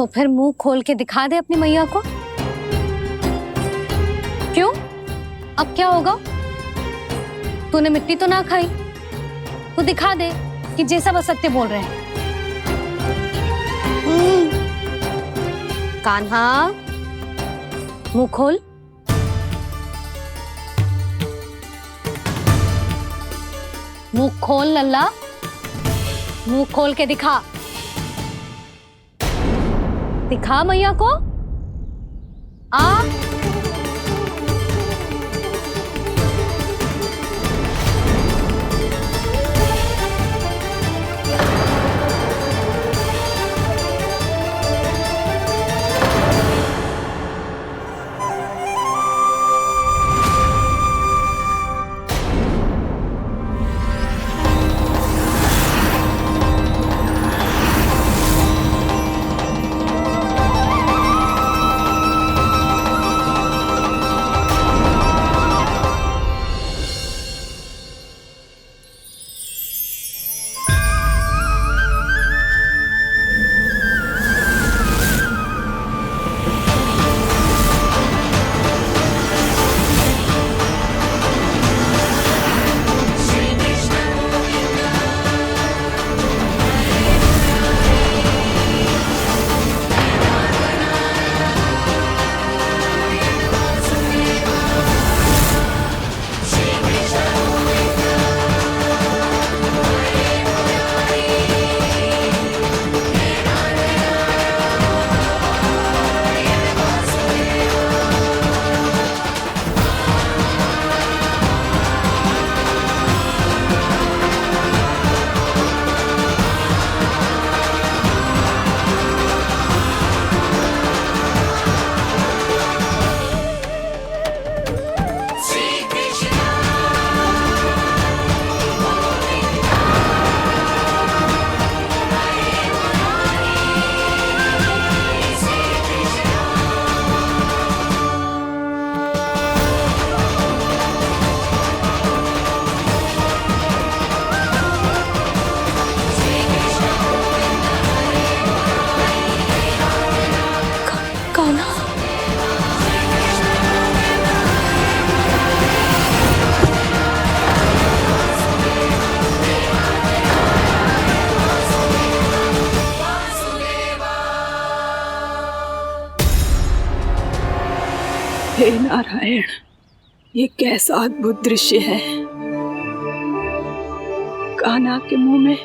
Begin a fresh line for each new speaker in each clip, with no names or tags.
तो फिर मुंह खोल के दिखा दे अपनी मैया को। क्यों, अब क्या होगा? तूने मिट्टी तो ना खाई, तू दिखा दे कि जे सब असत्य बोल रहे हैं। कान्हा, मुंह खोल। मुंह खोल लल्ला, मुंह खोल के दिखा। दिखा मैया को। आ
हे नारायण, ये कैसा अद्भुत दृश्य है। कान्हा के मुंह में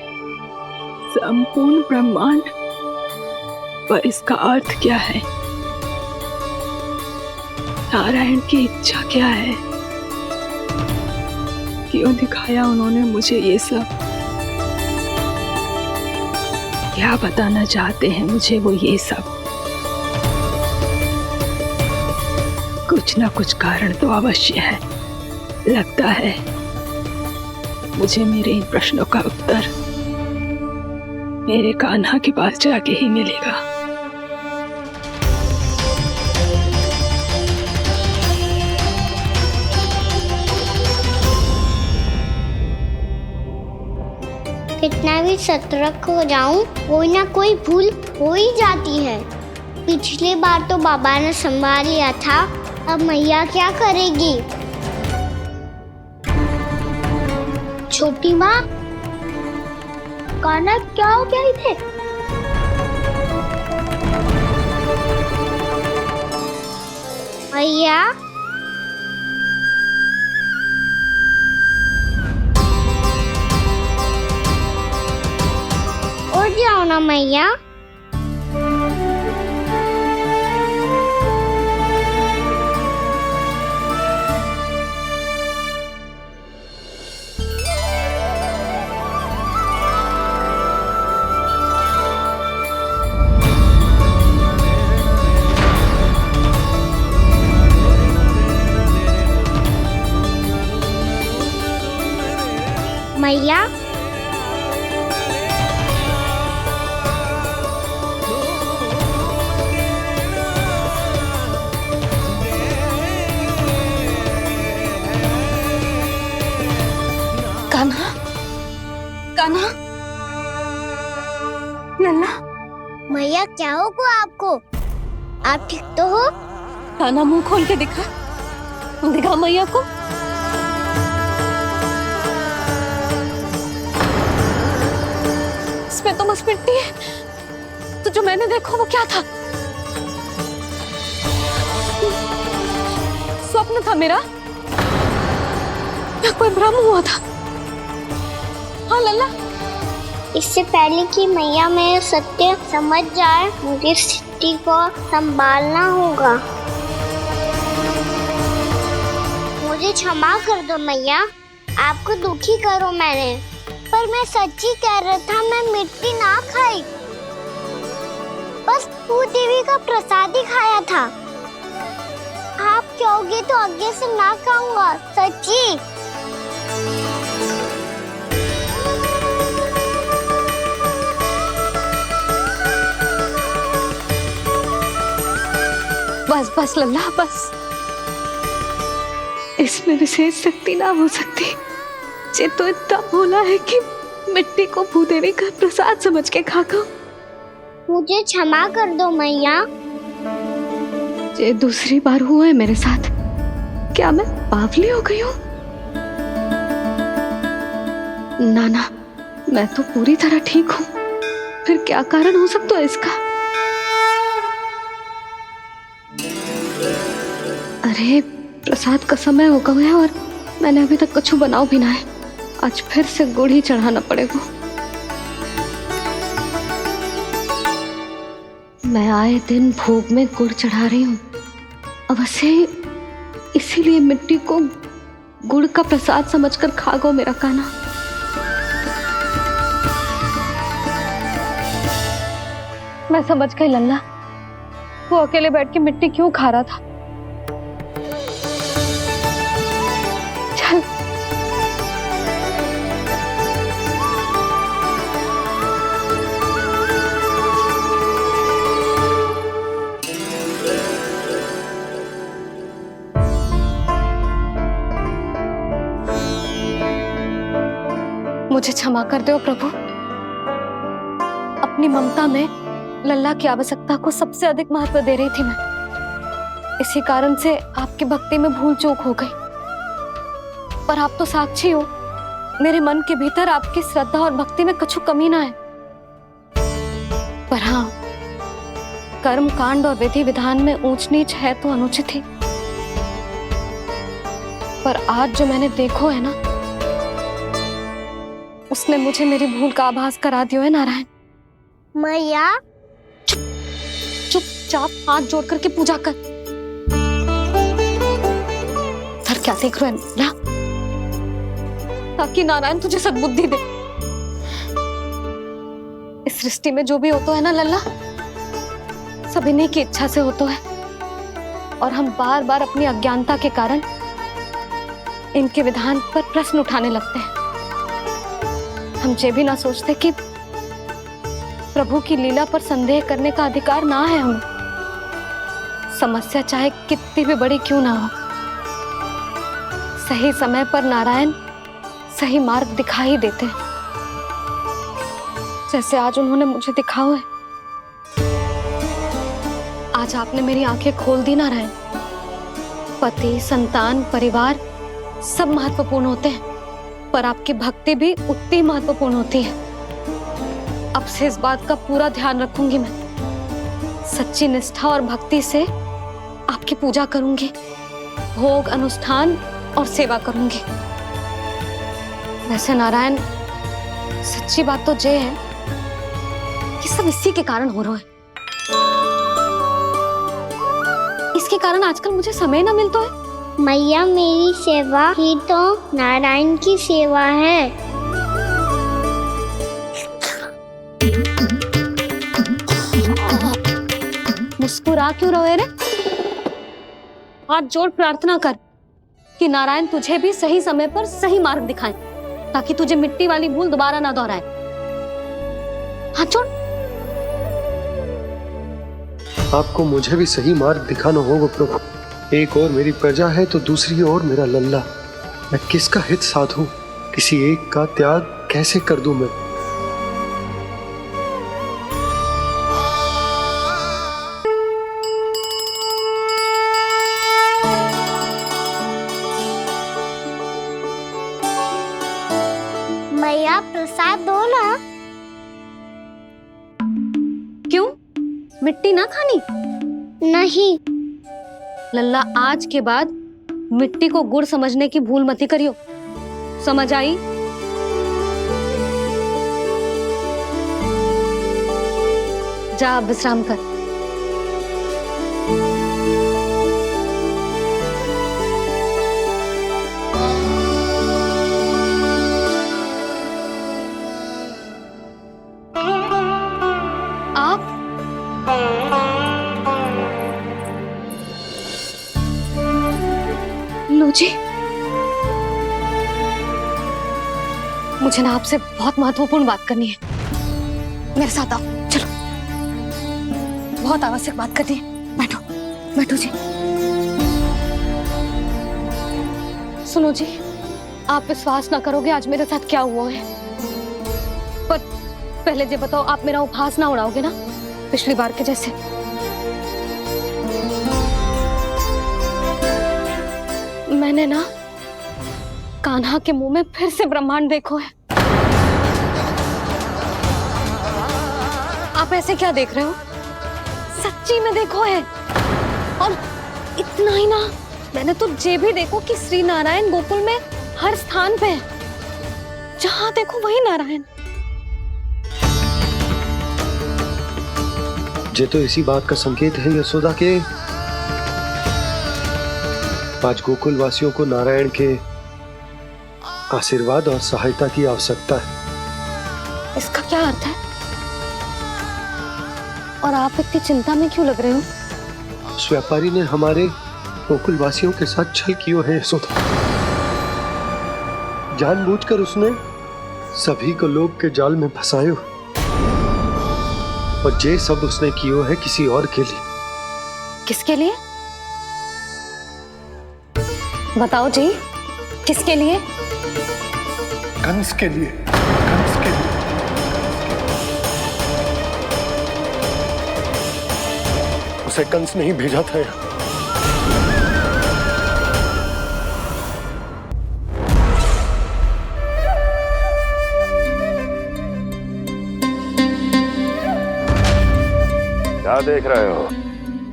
संपूर्ण ब्रह्मांड, पर इसका अर्थ क्या है? नारायण की इच्छा क्या है? क्यों दिखाया उन्होंने मुझे ये सब? क्या बताना चाहते हैं मुझे वो ये सब? कुछ ना कुछ कारण तो अवश्य है। लगता है मुझे मेरे इन प्रश्नों का उत्तर मेरे कान्हा के पास जाके ही मिलेगा।
कितना भी सतर्क हो जाऊं, कोई ना कोई भूल हो ही जाती है। पिछली बार तो बाबा ने संभाल लिया था, अब मैया क्या करेगी? छोटी माँ, कान्हा क्या हो गया इधर? मैया, उठ जाओ ना मैया। मैया,
कान्हा, कान्हा, लल्ला,
मैया क्या होगा आपको? आप ठीक तो हो?
कान्हा मुंह खोल के दिखा, दिखा मैया को। इसमें तो बस मिट्टी है, तो जो मैंने देखा वो क्या था? स्वप्न था मेरा या कोई भ्रम हुआ था? हाँ लल्ला,
इससे पहले कि मैया मेरे सत्य समझ जाए, मुझे स्थिति को संभालना होगा। मुझे क्षमा कर दो मैया, आपको दुखी करो मैंने, पर मैं सच्ची कह रहा था, मैं मिट्टी ना खाई, बस भूदेवी का प्रसाद ही खाया था। आप कहोगे तो आगे से ना खाऊंगा, सच्ची।
बस बस लल्ला बस, इसमें विशेष शक्ति ना हो सकती। ये तो इतना भोला है कि मिट्टी को भूदेवी का प्रसाद समझ के खागा।
मुझे क्षमा कर दो मैया।
ये दूसरी बार हुआ है मेरे साथ। क्या मैं बावली हो गई हूँ? ना ना, मैं तो पूरी तरह ठीक हूँ। फिर क्या कारण हो सकता है इसका? अरे प्रसाद का समय हो गया है और मैंने अभी तक कुछ बनाओ भी ना है। आज फिर से गुड़ ही चढ़ाना पड़ेगा। मैं आए दिन भोग में गुड़ चढ़ा रही हूँ, अवश्य इसीलिए मिट्टी को गुड़ का प्रसाद समझकर खागो मेरा कान्हा। मैं समझ गई लल्ला, वो अकेले बैठ के मिट्टी क्यों खा रहा था। चल मुझे क्षमा कर दो प्रभु। अपनी ममता में लल्ला की आवश्यकता को सबसे अधिक महत्व दे रही थी मैं। इसी कारण से आपकी भक्ति में भूल चूक हो गई। पर आप तो साक्षी हो, मेरे मन के भीतर आपकी श्रद्धा और भक्ति में कुछ कमी ना है। पर हाँ, कर्म कांड और विधि विधान में ऊंच नीच है तो अनुचित ही। पर आज जो मैंने देखो है ना, उसने मुझे मेरी भूल का आभास करा दिया है नारायण।
मैया
चुपचाप हाथ जोड़ करके पूजा कर। सर क्या देख रहे हैं ना, ताकि नारायण तुझे सद्बुद्धि दे। इस सृष्टि में जो भी होता है ना लल्ला, सब इन्हीं की इच्छा से होता है। और हम बार बार अपनी अज्ञानता के कारण इनके विधान पर प्रश्न उठाने लगते हैं। हम ये भी ना सोचते कि प्रभु की लीला पर संदेह करने का अधिकार ना है हमें। समस्या चाहे कितनी भी बड़ी क्यों ना हो, सही समय पर नारायण सही मार्ग दिखा ही देते हैं, जैसे आज उन्होंने मुझे दिखाओ है। आज आपने मेरी आंखें खोल दी नारायण। पति, संतान, परिवार सब महत्वपूर्ण होते हैं, पर आपकी भक्ति भी उतनी महत्वपूर्ण होती है। अब से इस बात का पूरा ध्यान रखूंगी मैं। सच्ची निष्ठा और भक्ति से आपकी पूजा करूंगी, भोग, अनुष्ठान और सेवा करूंगी। वैसे नारायण, सच्ची बात तो ये है कि सब इसी के कारण हो रहा है। इसके कारण आजकल मुझे समय ना मिलता है।
मैया, मेरी सेवा ही तो नारायण की सेवा है।
मुस्कुरा क्यों रहे रे? हाथ जोड़ प्रार्थना कर कि नारायण तुझे भी सही समय पर सही मार्ग दिखाएं, ताकि तुझे मिट्टी वाली भूल दोबारा ना दोहराए। हाथ जोड़।
आपको मुझे भी सही मार्ग दिखाना होगा प्रभु। एक और मेरी प्रजा है तो दूसरी ओर मेरा लल्ला। मैं किसका हित साधूं? किसी एक का त्याग कैसे कर दूं मैं?
प्रसाद दो ना।
क्यों? मिट्टी ना खानी?
नहीं।
लल्ला, आज के बाद मिट्टी को गुड़ समझने की भूल मत करियो, समझ आई? जा विश्राम कर। आप लो जी, मुझे ना आपसे बहुत महत्वपूर्ण बात करनी है। मेरे साथ आओ, चलो। बहुत आवश्यक बात करनी है। बैठो, बैठो जी। सुनो जी, आप विश्वास ना करोगे आज मेरे साथ क्या हुआ है। पर पहले ये बताओ, आप मेरा उपहास ना उड़ाओगे ना, पिछली बार के जैसे? मैंने ना कान्हा के मुंह में फिर से ब्रह्मांड देखो है। आप ऐसे क्या देख रहे हो? सच्ची में देखो है। और इतना ही ना, मैंने तो ये भी देखो कि श्री नारायण गोकुल में हर स्थान पे है, जहां देखो वही नारायण।
ये तो इसी बात का संकेत है यशोदा के आज गोकुल वासियों को नारायण के आशीर्वाद और सहायता की आवश्यकता है।
इसका क्या अर्थ है? और आप इतनी चिंता में क्यों लग रहे हो?
उस व्यापारी ने हमारे गोकुल वासियों के साथ छल किया है यशोदा। जानबूझकर उसने सभी को लोग के जाल में फंसायो, और ये सब उसने कियो है किसी और के लिए।
किसके लिए? बताओ जी, किसके लिए?
कंस के लिए। कंस के लिए। उसे कंस नहीं भेजा था यहाँ।
क्या देख रहे हो?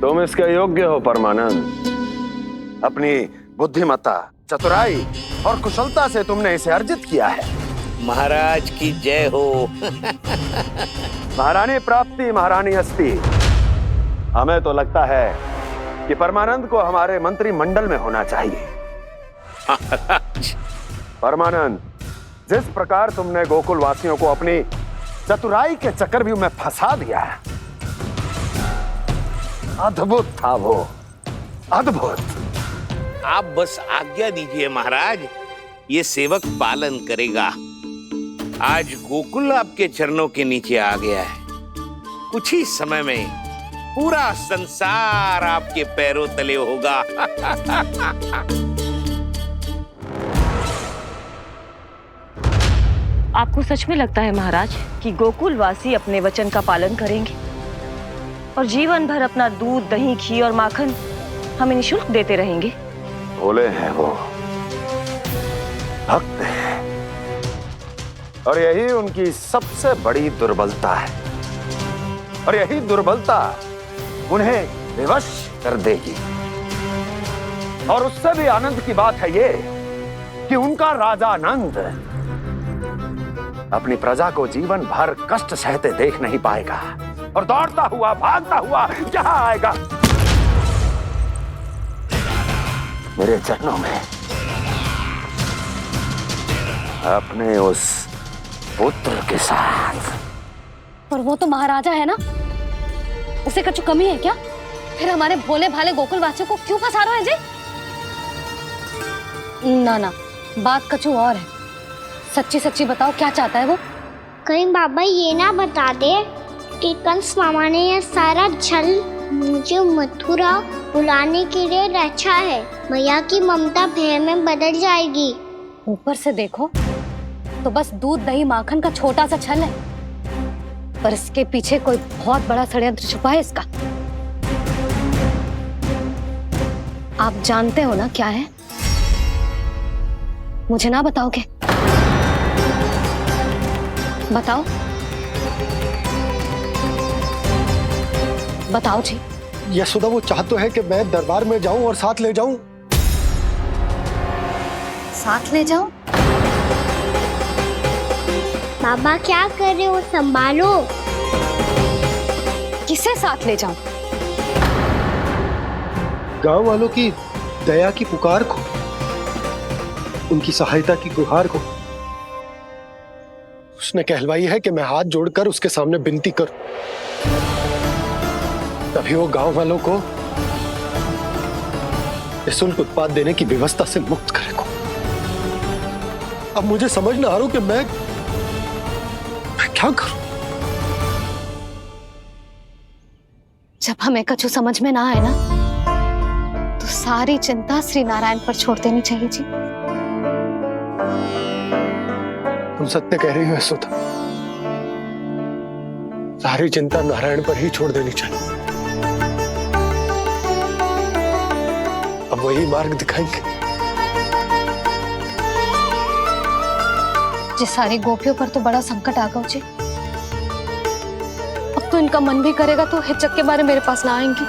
तुम इसके योग्य हो परमानंद। अपनी बुद्धिमत्ता, चतुराई और कुशलता से तुमने इसे अर्जित किया है।
महाराज की जय हो।
महारानी प्राप्ति महारानी हस्ती। हमें तो लगता है कि परमानंद को हमारे मंत्रिमंडल में होना चाहिए। परमानंद, जिस प्रकार तुमने गोकुल वासियों को अपनी चतुराई के चक्रव्यूह में फंसा दिया है, अद्भुत था वो, अद्भुत।
आप बस आज्ञा दीजिए महाराज, ये सेवक पालन करेगा। आज गोकुल आपके चरणों के नीचे आ गया है। कुछ ही समय में पूरा संसार आपके पैरों तले होगा।
आपको सच में लगता है महाराज कि गोकुल वासी अपने वचन का पालन करेंगे और जीवन भर अपना दूध, दही, घी और माखन हमें निःशुल्क देते रहेंगे?
भोले हैं वो, भक्त हैं, और यही उनकी सबसे बड़ी दुर्बलता है। और यही दुर्बलता उन्हें विवश कर देगी। और उससे भी आनंद की बात है ये कि उनका राजा नंद अपनी प्रजा को जीवन भर कष्ट सहते देख नहीं पाएगा और दौड़ता हुआ, भागता हुआ यहां आएगा मेरे चरणों में, अपने उस पुत्र के साथ।
पर वो तो महाराजा है ना, उसे कुछ कमी है क्या? फिर हमारे भोले भाले गोकुल वासियों को क्यों फंसा रहे हैं जी? ना ना, बात कुछ और है। सच्ची सच्ची बताओ, क्या चाहता है वो?
कहीं बाबा ये ना बता दे कि कंस मामा ने यह सारा छल मुझे मथुरा बुलाने के लिए रचा है। मैया की ममता भय में बदल जाएगी।
ऊपर से देखो तो बस दूध, दही, माखन का छोटा सा छल है, पर इसके पीछे कोई बहुत बड़ा षड्यंत्र छुपा है इसका। आप जानते हो ना क्या है? मुझे ना बताओगे? बताओ बताओ जी।
यशोदा वो चाह तो है कि मैं दरबार में जाऊं और साथ ले जाऊं।
साथ ले जाओ?
बाबा क्या कर रहे हो, संभालो।
किसे साथ ले जाऊं?
गांव वालों की दया की पुकार को, उनकी सहायता की गुहार को। उसने कहलवाई है कि मैं हाथ जोड़कर उसके सामने विनती करूं, तभी वो गांव वालों को निःशुल्क उत्पाद देने की व्यवस्था से मुक्त करेगा। अब मुझे समझ ना आ रहा कि मैं क्या करूं।
जब हमें कछु समझ में ना आए ना, तो सारी चिंता श्री नारायण पर छोड़ देनी चाहिए जी।
तुम सत्य कह रही हो यशोदा, सारी चिंता नारायण पर ही छोड़ देनी चाहिए। अब वही मार्ग दिखाएंगे।
जिस सारी गोपियों पर तो बड़ा संकट आ गया जी। अब तो इनका मन भी करेगा तो हिचक के बारे मेरे पास ना आएंगी।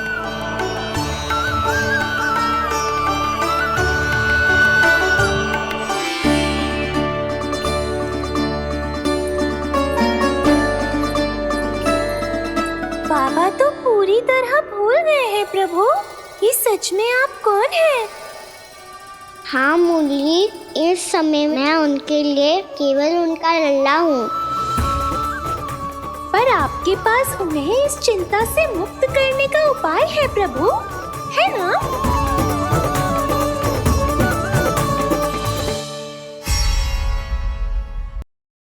बाबा तो पूरी तरह भूल गए हैं प्रभु, ये सच में आप कौन हैं?
हाँ मुरली, इस समय मैं उनके लिए केवल उनका लल्ला हूँ।
पर आपके पास उन्हें इस चिंता से मुक्त करने का उपाय है प्रभु।